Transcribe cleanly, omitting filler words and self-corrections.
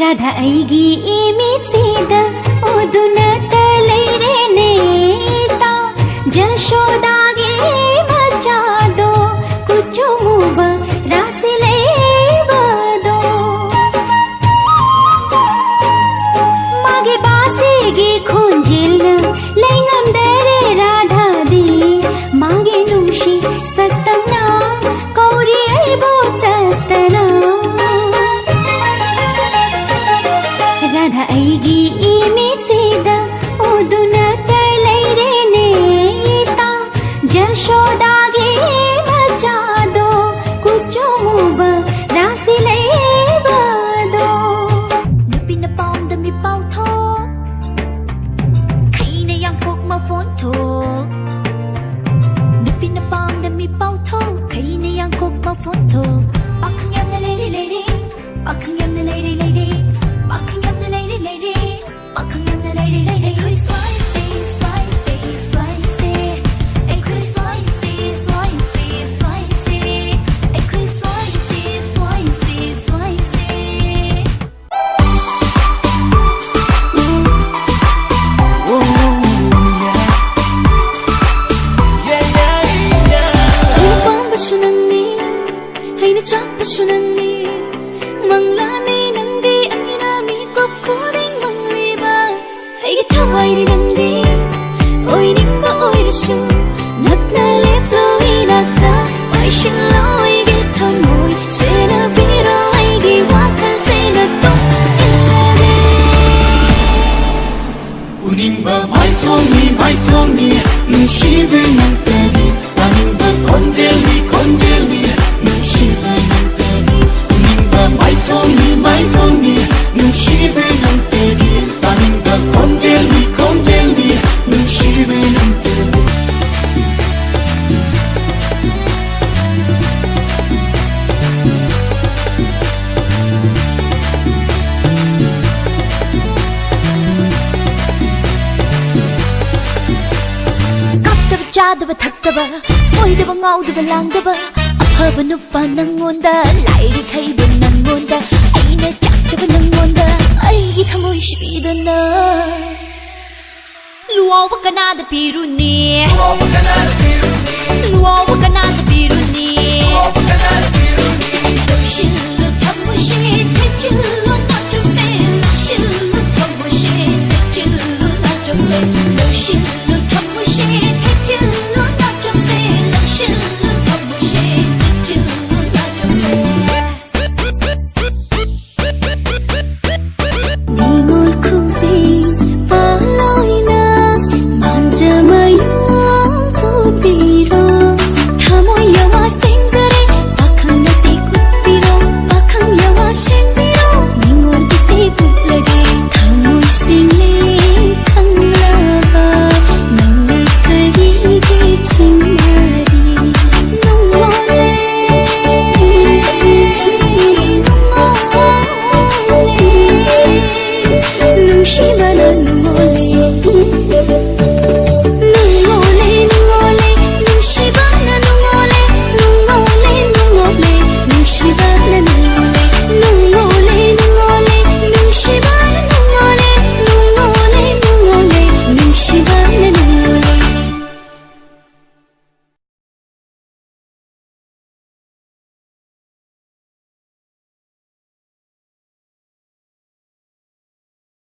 राधा ऐगी इमित्सीदा ओदुनत लैरेनेता जशोदागे मचादो कुचुमुब रासिलेबदो मागे बासेगे खुंजिल लैंगम दरे राधा दी मागे नुंशी सत्तमना कौरी ऐबो तत्तना राधा ऐगी इमित्सीदा ओदुनत लैरेनेता जशोदागे मचादो कुचुमुब रासिलेबदो नुपिना पामदा मी पाउथो खैना यांगपोक मा फोनथो नुपिना पामदा मी पाउथो खैना यांगपोक मा फोनथो पाखं यामना लेरे लेरे पाखं यामना लेरे लेरे पाखं यामना लेरे लेरे पाखं यामना लेरे लेरे Crispy, spicy, spicy, and crispy, spicy, spicy, and crispy, spicy, spicy. Upang nangni, ay nachak nangni, manglani nangdi ay namin ko kuning mangliba, ay gitaway ni nangdi, oy ningba oy rasu, nagnalip loy naka, oy shinloy gitamoy, sinabiro ay giwakan sinatong ilabi. Uningba my tongi, nushibe ng tagi, taningba konjeli, nushibe ng tagi. Uningba my tongi, nushibe ng tagi, taningba konjeli, nushibe ng tagi. 깝다바 짜다바 탁다바 보이다바 ngau다바 lang다바 아파바 누빠 낭몬다 라이리 카이바 낭몬다 아이나 짝짝바 낭몬다 아이기 타모이 시비다나 루아와 까나다 비루니 루아와 까나다 비루니 도실로 타모시 태줄